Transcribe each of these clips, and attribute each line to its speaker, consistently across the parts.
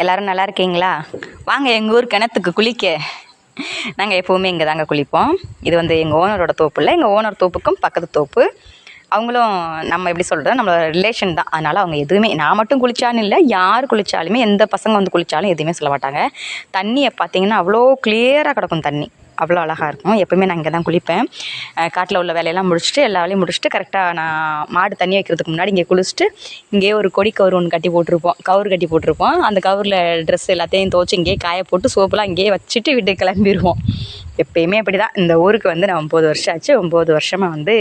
Speaker 1: எல்லோரும் நல்லா இருக்கீங்களா? வாங்க எங்கள் ஊர் கிணத்துக்கு குளிக்க. நாங்கள் எப்போவுமே இங்கே தாங்க குளிப்போம். இது வந்து எங்கள் ஓனரோட தோப்பு இல்லை, எங்கள் ஓனர் தோப்புக்கும் பக்கத்து தோப்பு. அவங்களும் நம்ம எப்படி சொல்கிறது, நம்மளோட ரிலேஷன் தான். அதனால் அவங்க எதுவுமே நான் மட்டும் குளித்தான்னு இல்லை, யார் குளித்தாலுமே எந்த பசங்க வந்து குளித்தாலும் எதுவுமே சொல்ல மாட்டாங்க. தண்ணியை பார்த்தீங்கன்னா அவ்வளோ கிளியராக கிடக்கும் தண்ணி, அவ்வளோ அழகாக இருக்கும். எப்போவுமே நான் இங்கே தான் குளிப்பேன். காட்டில் உள்ள வேலையெல்லாம் முடிச்சுட்டு எல்லா வேலையும் முடிச்சுட்டு கரெக்டாக நான் மாடு தண்ணி வைக்கிறதுக்கு முன்னாடி இங்கே குளிச்சுட்டு இங்கேயே ஒரு கொடி கவர் ஒன்று கட்டி போட்டிருப்போம், கவர் கட்டி போட்டிருப்போம். அந்த கவரில் ட்ரெஸ் எல்லாத்தையும் துவச்சி இங்கேயே காய போட்டு சோப்புலாம் இங்கேயே வச்சுட்டு வீட்டுக்கு கிளம்பிடுவோம். எப்போயுமே அப்படி தான். இந்த ஊருக்கு வந்து நான் 9 வருஷம் ஆச்சு. 9 வருஷமாக வந்து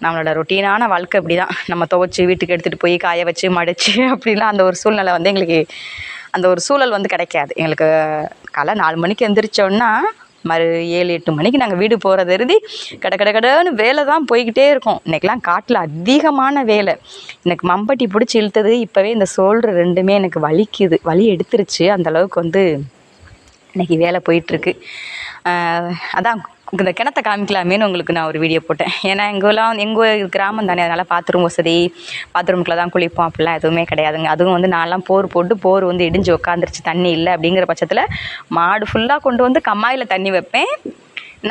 Speaker 1: நம்மளோட ரொட்டீனான வாழ்க்கை இப்படி தான். நம்ம துவைச்சி வீட்டுக்கு எடுத்துகிட்டு போய் காய வச்சு மடித்து அப்படிலாம் அந்த ஒரு சூழ்நிலை வந்து எங்களுக்கு அந்த ஒரு சூழல் வந்து கிடைக்காது. எங்களுக்கு காலை 4 மணிக்கு எந்திரிச்சோன்னா 7-8 மணிக்கு நாங்கள் வீடு போகிறது இறுதி கடன்னு வேலை தான் போய்கிட்டே இருக்கும். இன்றைக்கெலாம் காட்டில் அதிகமான வேலை. எனக்கு மம்பட்டி பிடிச்சி இழுத்தது இப்போவே இந்த ஷோல்டர் ரெண்டுமே எனக்கு வலிக்குது, வலி எடுத்துருச்சு. அந்தளவுக்கு வந்து இன்றைக்கி வேலை போயிட்டுருக்கு. அதான் இந்த கிணத்தை காமிக்கலாமேன்னு உங்களுக்கு நான் ஒரு வீடியோ போட்டேன். ஏன்னா எங்கள் கிராமம் தானே, அதனால் பாத்ரூம் வசதி, பாத்ரூமுக்குள்ள தான் குளிப்போம், அப்படிலாம் எதுவுமே கிடையாதுங்க. அதுவும் வந்து நான்லாம் போர் வந்து இடிஞ்சு உட்காந்துருச்சு, தண்ணி இல்லை அப்படிங்கிற பட்சத்தில் மாடு ஃபுல்லாக கொண்டு வந்து கம்மாயில் தண்ணி வைப்பேன்.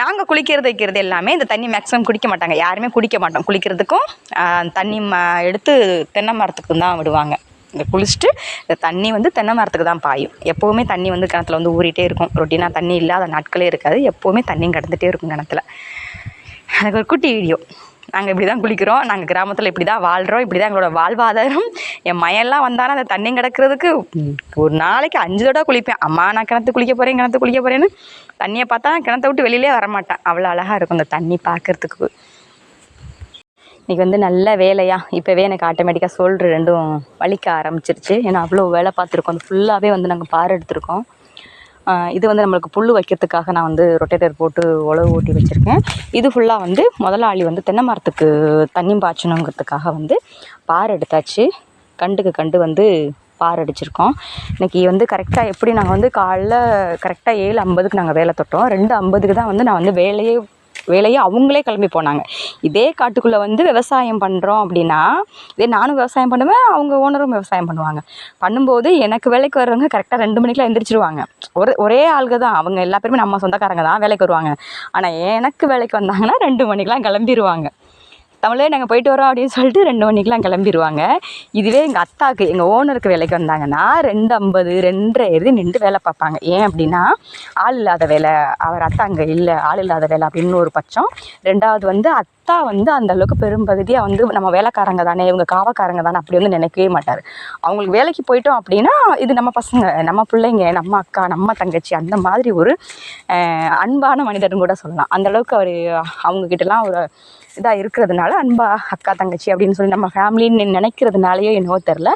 Speaker 1: நாங்கள் குளிக்கிறது வைக்கிறது எல்லாமே இந்த தண்ணி மேக்ஸிமம் குடிக்க மாட்டாங்க, யாருமே குடிக்க மாட்டோம். குளிக்கிறதுக்கும் தண்ணி எடுத்து தென்னை மரத்துக்கும் தான் விடுவாங்க. இங்கே குளிச்சுட்டு இந்த தண்ணி வந்து தென்னை மரத்துக்கு தான் பாயும். எப்போவுமே தண்ணி வந்து கிணத்துல வந்து ஊறிட்டே இருக்கும். ரொட்டீனாக தண்ணி இல்லாத நாட்களே இருக்காது. எப்போவுமே தண்ணியும் கிடந்துகிட்டே இருக்கும் கிணத்துல. எனக்கு ஒரு குட்டி வீடியோ. நாங்கள் இப்படி தான் குளிக்கிறோம், நாங்கள் கிராமத்தில் இப்படி தான் வாழ்கிறோம், இப்படி தான் எங்களோட வாழ்வாதாரம். என் மயெல்லாம் வந்தாலும் அந்த தண்ணி கிடக்கிறதுக்கு ஒரு நாளைக்கு 5 தடவை குளிப்பேன். அம்மா நான் கிணத்து குளிக்க போகிறேன்னு தண்ணியை பார்த்தா கிணத்தை விட்டு வெளியிலே வரமாட்டேன். அவ்வளோ அழகாக இருக்கும் அந்த தண்ணி பார்க்குறதுக்கு. இன்றைக்கி வந்து நல்ல வேலையாக இப்போவே எனக்கு ஆட்டோமேட்டிக்காக ஷோல்டர் ரெண்டும் வலிக்க ஆரம்பிச்சிருச்சு. ஏன்னா அவ்வளோ வேலை பார்த்துருக்கோம். அது ஃபுல்லாகவே வந்து நாங்கள் பார் எடுத்திருக்கோம். இது வந்து நம்மளுக்கு புல் வைக்கிறதுக்காக நான் வந்து ரொட்டேட்டர் போட்டு உழவு ஓட்டி வச்சுருக்கேன். இது ஃபுல்லாக வந்து முதலாளி வந்து தென்னை மரத்துக்கு தண்ணி பாய்ச்சணுங்கிறதுக்காக வந்து பார் எடுத்தாச்சு. கண்டு வந்து பார் அடிச்சிருக்கோம். இன்றைக்கி வந்து கரெக்டாக எப்படி நாங்கள் வந்து காலைல கரெக்டாக 7:50க்கு நாங்கள் வேலை தொட்டோம். 2:50க்கு தான் வந்து நான் வந்து வேலையை அவங்களே கிளம்பி போனாங்க. இதே காட்டுக்குள்ளே வந்து விவசாயம் பண்ணுறோம் அப்படின்னா, இதே நானும் விவசாயம் பண்ணுவேன், அவங்க ஓனரும் விவசாயம் பண்ணும்போது எனக்கு வேலைக்கு வர்றவங்க கரெக்டாக 2 மணிக்கெலாம் எந்திரிச்சிருவாங்க. ஒரே ஆளுங்க தான், அவங்க எல்லா பேருமே நம்ம சொந்தக்காரங்க தான் வேலைக்கு வருவாங்க. ஆனால் எனக்கு வேலைக்கு வந்தாங்கன்னா 2 மணிக்கெலாம் கிளம்பிடுவாங்க. தமிழே நாங்கள் போயிட்டு வரோம் அப்படின்னு சொல்லிட்டு 2 மணிக்கெலாம் கிளம்பிடுவாங்க. இதுவே எங்கள் அத்தாவுக்கு, எங்கள் ஓனருக்கு வேலைக்கு வந்தாங்கன்னா 2:50 2:30 நின்று வேலை பார்ப்பாங்க. ஏன் அப்படின்னா ஆள் இல்லாத வேலை, அவர் அத்தா அங்கே இல்லை, ஆள் இல்லாத வேலை அப்படின்னு ஒரு பட்சம். 2வது வந்து அத்தா வந்து அந்தளவுக்கு பெரும்பகுதியாக வந்து நம்ம வேலைக்காரங்க தானே, இவங்க காவக்காரங்க தானே அப்படி வந்து நினைக்கவே மாட்டார். அவங்களுக்கு வேலைக்கு போயிட்டோம் அப்படின்னா இது நம்ம பசங்க, நம்ம பிள்ளைங்க, நம்ம அக்கா, நம்ம தங்கச்சி, அந்த மாதிரி ஒரு அன்பான மனிதர்னு கூட சொல்லலாம். அந்தளவுக்கு அவர் அவங்கக்கிட்டலாம் ஒரு இதாக இருக்கிறதுனால அன்பா அக்கா தங்கச்சி அப்படின்னு சொல்லி நம்ம ஃபேமிலின்னு நினைக்கிறதுனாலையோ என்னவோ தெரில,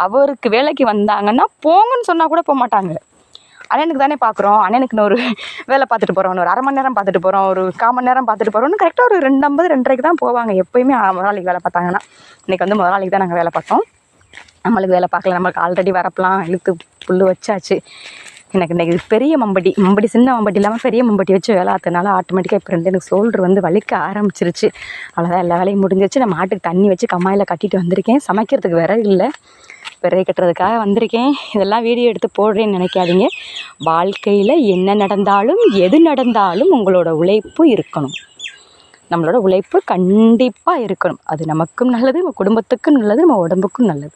Speaker 1: அவருக்கு வேலைக்கு வந்தாங்கன்னா போங்கன்னு சொன்னால் கூட போக மாட்டாங்க. அண்ணனுக்கு தானே பார்க்குறோம், அண்ணனுக்குன்னு ஒரு வேலை பார்த்துட்டு போகிறோம், ஒரு 1/2 மணி நேரம் பார்த்துட்டு போகிறோம், ஒரு 1/4 மணி நேரம் பார்த்துட்டு போகிறோம்னு கரெக்டாக ஒரு 2:50 2:30க்கு தான் போவாங்க எப்போயுமே முதலாளிக்கு வேலை பார்த்தாங்கன்னா. இன்றைக்கி வந்து முதலாளிக்கு தான் நாங்கள் வேலை பார்த்தோம். நம்மளுக்கு வேலை பார்க்கல, நம்மளுக்கு ஆல்ரெடி வரப்பெல்லாம் இழுத்து புல் வச்சாச்சு. எனக்கு இன்றைக்கி பெரிய மம்பட்டி சின்ன மம்பட்டி இல்லாமல் பெரிய மம்பட்டி வச்சு வேலை ஆற்றனால ஆட்டோமேட்டிக்காக இப்போ எனக்கு ஷோல்டர் வந்து வலிக்க ஆரம்பிச்சிருச்சு. அவ்வளோதான், எல்லா வேலையும் முடிஞ்சிருச்சு. நான் மாட்டுக்கு தண்ணி வச்சு கம்மாயில் கட்டிட்டு வந்திருக்கேன். சமைக்கிறதுக்கு விறகு இல்லை, விறகு கட்டுறதுக்காக வந்திருக்கேன். இதெல்லாம் வீடியோ எடுத்து போடுறேன்னு நினைக்காதீங்க. வாழ்க்கையில் என்ன நடந்தாலும் எது நடந்தாலும் உங்களோட உழைப்பு இருக்கணும். நம்மளோட உழைப்பு கண்டிப்பாக இருக்கணும். அது நமக்கும் நல்லது, நம்ம குடும்பத்துக்கும் நல்லது, நம்ம உடம்புக்கும் நல்லது.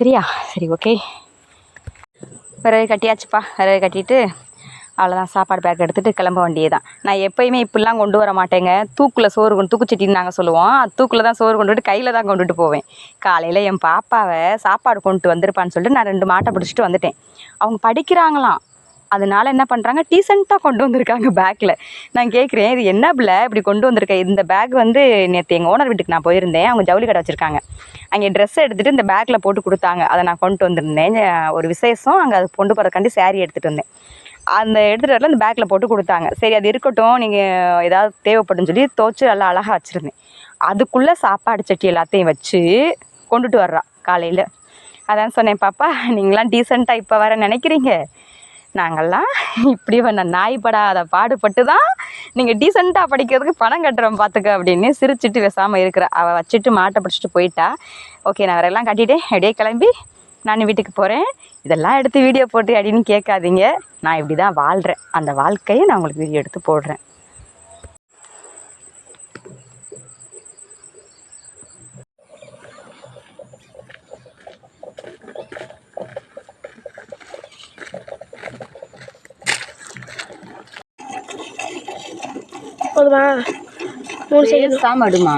Speaker 1: சரியா? சரி, ஓகே. விறகு கட்டியாச்சுப்பா. விறகு கட்டிட்டு அவ்வளோதான், சாப்பாடு பேக் எடுத்துகிட்டு கிளம்ப வேண்டியது தான். நான் எப்போயுமே இப்படிலாம் கொண்டு வர மாட்டேங்க. தூக்கில் சோறு தூக்குச்சட்டின்னு நாங்கள் சொல்லுவோம். தூக்கில் தான் சோறு கொண்டுட்டு கையில் தான் கொண்டுட்டு போவேன். காலையில் என் பாப்பாவை சாப்பாடு கொண்டுட்டு வந்திருப்பான்னு சொல்லிட்டு நான் 2 மாட்டை பிடிச்சிட்டு வந்துட்டேன். அவங்க படிக்கிறாங்களாம், அதனால என்ன பண்ணுறாங்க, டீசெண்டாக கொண்டு வந்திருக்காங்க பேக்கில். நான் கேட்குறேன், இது என்ன பிள்ளை இப்படி கொண்டு வந்திருக்கேன்? இந்த பேக் வந்து நேற்று எங்கள் ஓனர் வீட்டுக்கு நான் போயிருந்தேன். அவங்க ஜவுளி கடை வச்சுருக்காங்க. அங்கே ட்ரெஸ் எடுத்துகிட்டு இந்த பேக்கில் போட்டு கொடுத்தாங்க. அதை நான் கொண்டு வந்திருந்தேன். ஒரு விசேஷம், அங்கே அது கொண்டு போகிறதுக்காண்டி சாரீ எடுத்துகிட்டு வந்தேன். அந்த எடுத்துகிட்டு வரல இந்த பேக்கில் போட்டு கொடுத்தாங்க. சரி அது இருக்கட்டும், நீங்கள் ஏதாவது தேவைப்படுன்னு சொல்லி துவச்சி நல்லா அழகாக வச்சுருந்தேன். அதுக்குள்ளே சாப்பாடு சட்டி எல்லாத்தையும் வச்சு கொண்டுட்டு வர்றா காலையில். அதான் சொன்னேன், பாப்பா நீங்களாம் டீசெண்டாக இப்போ வர நினைக்கிறீங்க, நாங்கள்லாம் இப்படி நாய்ப்படாத பாடுபட்டு தான் நீங்கள் டீசெண்டாக படிக்கிறதுக்கு பணம் கட்டுறோம் பார்த்துக்க அப்படின்னு சிரிச்சிட்டு பேசாமல் இருக்கிற. அவள் வச்சுட்டு மாட்டை பிடிச்சிட்டு போயிட்டா. ஓகே, நான் வேறெல்லாம் கட்டிட்டேன், அப்படியே கிளம்பி நான் வீட்டுக்கு போகிறேன். இதெல்லாம் எடுத்து வீடியோ போட்டு அப்படின்னு கேட்காதீங்க. நான் இப்படி தான் வாழ்கிறேன். அந்த வாழ்க்கையை நான் உங்களுக்கு வீடியோ எடுத்து போடுறேன்.
Speaker 2: போதுமா? 3 செகண்ட்
Speaker 1: பேசாம அடுமா.